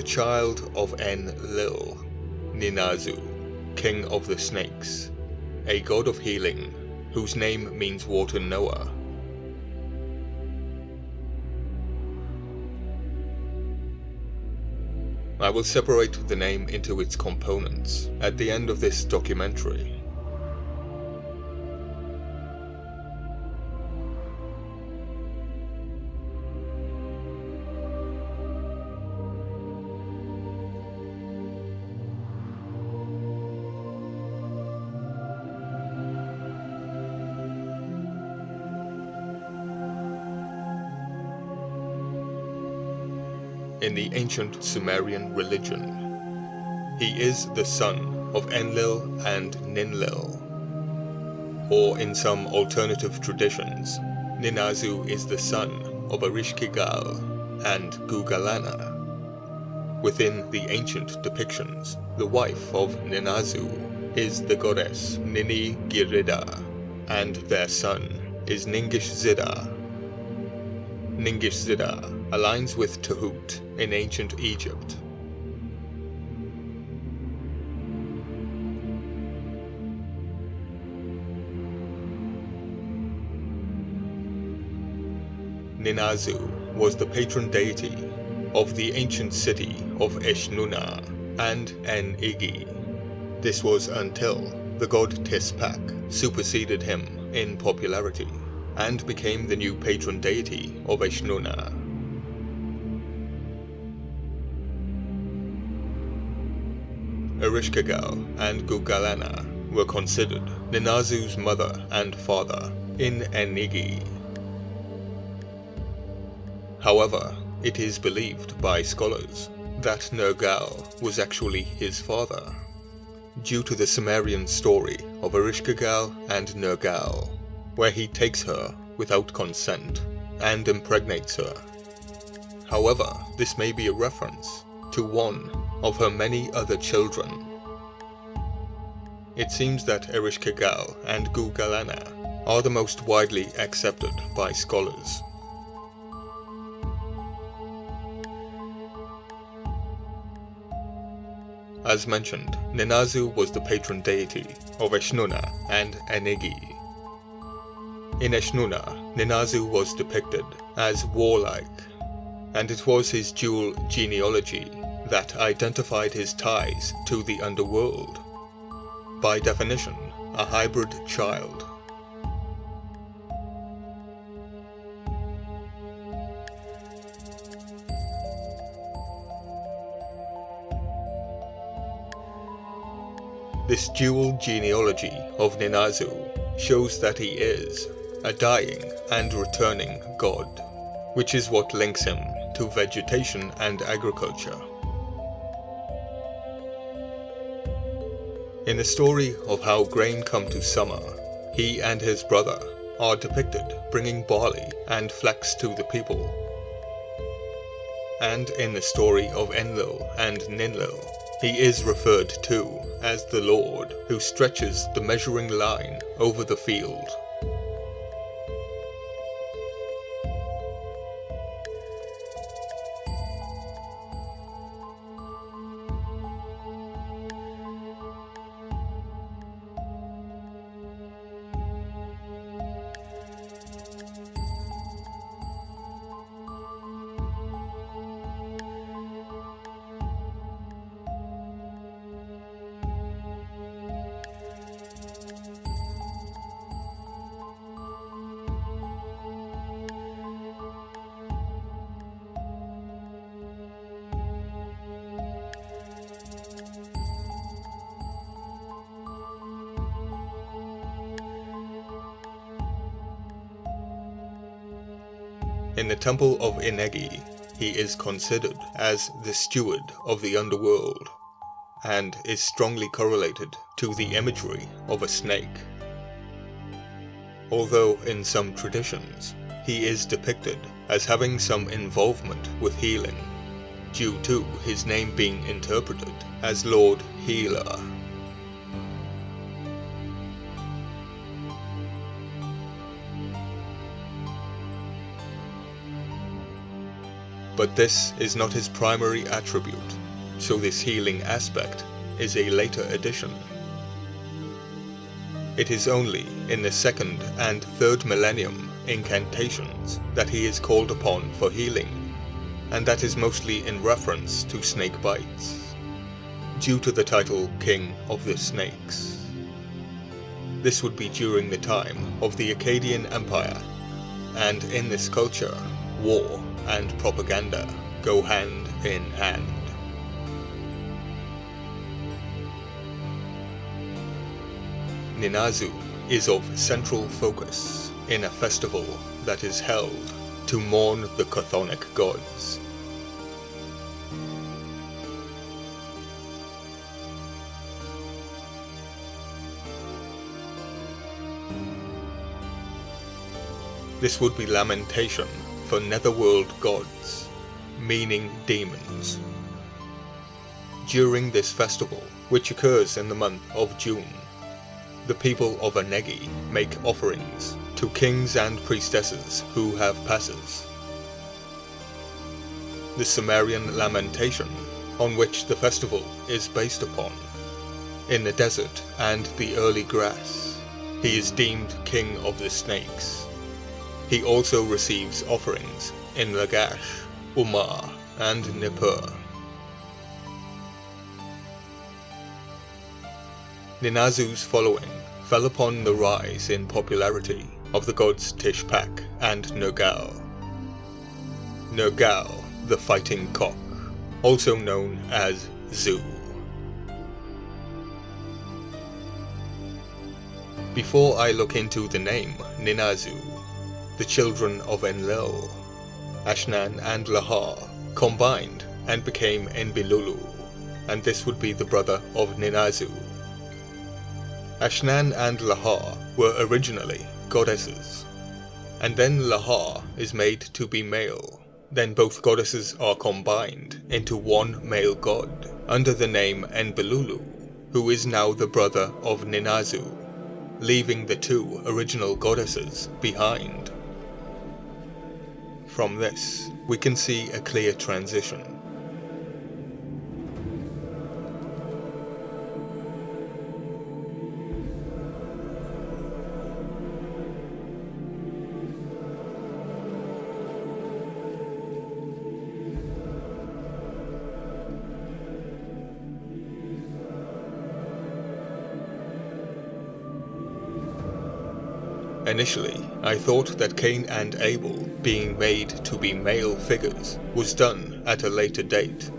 child of Enlil, Ninazu, king of the snakes, a god of healing, whose name means water knower. I will separate the name into its components at the end of this documentary. In the ancient Sumerian religion, he is the son of Enlil and Ninlil, or in some alternative traditions, Ninazu is the son of Ereshkigal and Gugalana. Within the ancient depictions, the wife of Ninazu is the goddess Ninigirida, and their son is Ningishzida. Ningishzida aligns with Tahut in ancient Egypt. Ninazu was the patron deity of the ancient city of Eshnunna and Enegi. This was until the god Tispak superseded him in popularity and became the new patron deity of Eshnunna. Ereshkigal and Gugalana were considered Ninazu's mother and father in Enegi. However, it is believed by scholars that Nergal was actually his father, due to the Sumerian story of Ereshkigal and Nergal, where he takes her without consent and impregnates her. However, this may be a reference to one of her many other children. It seems that Ereshkigal and Gugalana are the most widely accepted by scholars. As mentioned, Ninazu was the patron deity of Eshnunna and Enegi. In Eshnunna, Ninazu was depicted as warlike, and it was his dual genealogy that identified his ties to the underworld. By definition, a hybrid child. This dual genealogy of Ninazu shows that he is a dying and returning god, which is what links him to vegetation and agriculture. In the story of how grain come to summer, he and his brother are depicted bringing barley and flax to the people. And in the story of Enlil and Ninlil, he is referred to as the Lord who stretches the measuring line over the field. In the temple of Enegi, he is considered as the steward of the underworld, and is strongly correlated to the imagery of a snake. Although in some traditions, he is depicted as having some involvement with healing, due to his name being interpreted as Lord Healer. but this is not his primary attribute, so this healing aspect is a later addition. It is only in the 2nd and 3rd millennium incantations that he is called upon for healing, and that is mostly in reference to snake bites, due to the title King of the Snakes. This would be during the time of the Akkadian Empire, and in this culture, war and propaganda go hand in hand. Ninazu is of central focus in a festival that is held to mourn the chthonic gods. This would be lamentation for netherworld gods, meaning demons. During this festival, which occurs in the month of June, the people of Enegi make offerings to kings and priestesses who have passes. The Sumerian lamentation, on which the festival is based upon, in the desert and the early grass, he is deemed king of the snakes. He also receives offerings in Lagash, Umar, and Nippur. Ninazu's following fell upon the rise in popularity of the gods Tispak and Nergal. Nergal, the fighting cock, also known as Zu. Before I look into the name Ninazu, the children of Enlil, Ashnan and Lahar, combined and became Enbilulu, and this would be the brother of Ninazu. Ashnan and Lahar were originally goddesses, and then Lahar is made to be male. Then both goddesses are combined into one male god under the name Enbilulu, who is now the brother of Ninazu, leaving the 2 original goddesses behind. From this, we can see a clear transition. Initially, I thought that Cain and Abel being made to be male figures was done at a later date,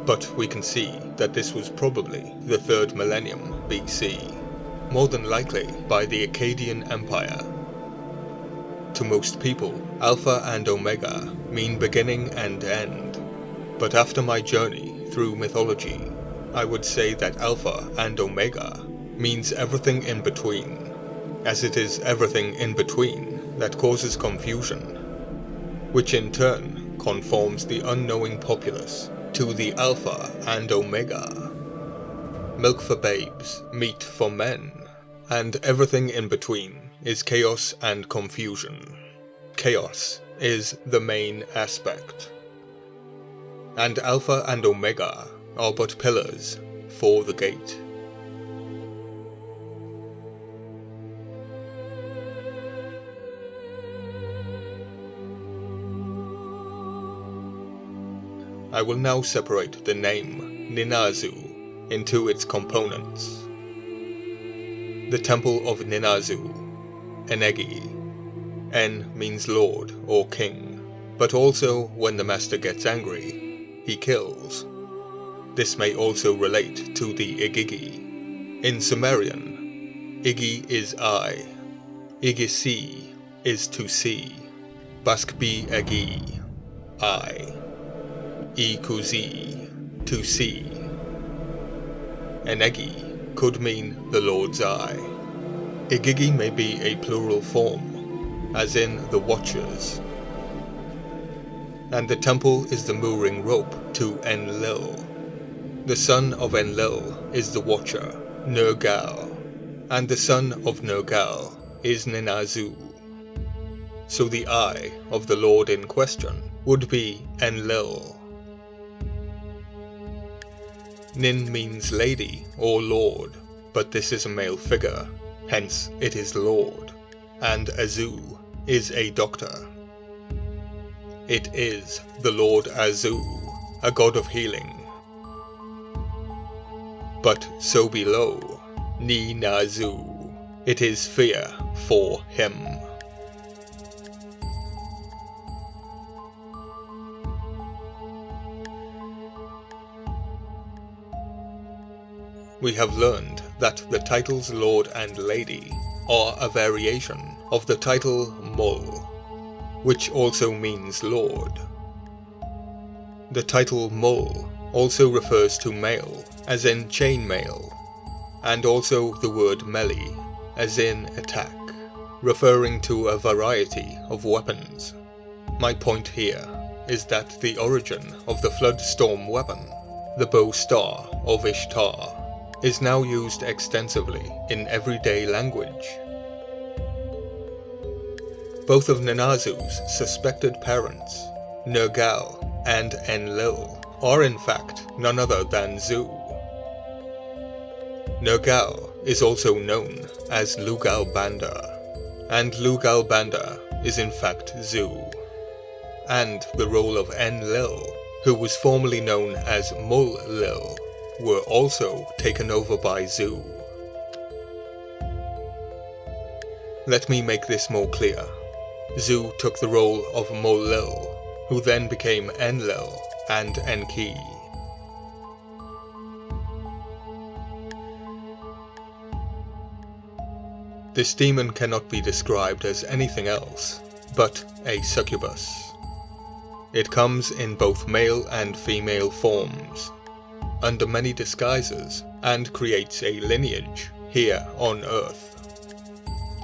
but we can see that this was probably the 3rd millennium BC, more than likely by the Akkadian Empire. To most people, Alpha and Omega mean beginning and end, but after my journey through mythology, I would say that Alpha and Omega means everything in between, as it is everything in between that causes confusion, which in turn conforms the unknowing populace to the Alpha and Omega. Milk for babes, meat for men, and everything in between is chaos and confusion. Chaos is the main aspect, and Alpha and Omega are but pillars for the gate. I will now separate the name Ninazu into its components. The Temple of Ninazu, Enegi. En means lord or king, but also when the master gets angry, he kills. This may also relate to the Igigi. In Sumerian, Igi is I, Igisi is to see, Baskbi Egi, I. Ikuzi, to see. Enegi could mean the Lord's eye. Igigi may be a plural form, as in the Watchers. And the temple is the mooring rope to Enlil. The son of Enlil is the Watcher, Nergal, and the son of Nergal is Ninazu. So the eye of the Lord in question would be Enlil. Nin means lady or lord, but this is a male figure, hence it is lord, and Azu is a doctor. It is the Lord Azu, a god of healing. But so below, Ninazu, it is fear for him. We have learned that the titles Lord and Lady are a variation of the title Mul, which also means Lord. The title Mul also refers to male, as in chainmail, and also the word Meli, as in attack, referring to a variety of weapons. My point here is that the origin of the Floodstorm weapon, the bow star of Ishtar, is now used extensively in everyday language. Both of Ninazu's suspected parents, Nergal and Enlil, are in fact none other than Zu. Nergal is also known as Lugal Banda, and Lugal Banda is in fact Zu. And the role of Enlil, who was formerly known as Mul-Lil, were also taken over by Zu. Let me make this more clear. Zu took the role of Mul-Lil, who then became Enlil and Enki. This demon cannot be described as anything else but a succubus. It comes in both male and female forms, under many disguises, and creates a lineage here on Earth.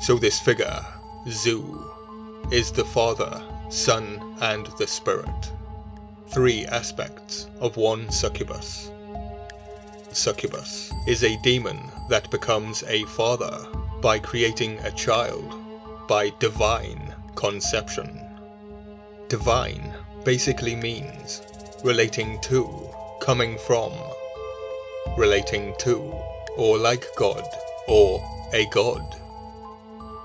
So this figure, Zu, is the Father, Son, and the Spirit. Three aspects of one succubus. Succubus is a demon that becomes a father by creating a child by divine conception. Divine basically means relating to, coming from, relating to, or like God, or a god.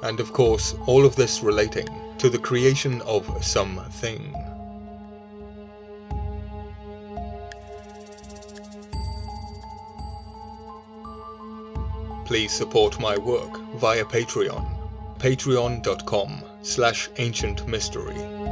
And of course, all of this relating to the creation of something. Please support my work via Patreon, patreon.com/ancientmystery.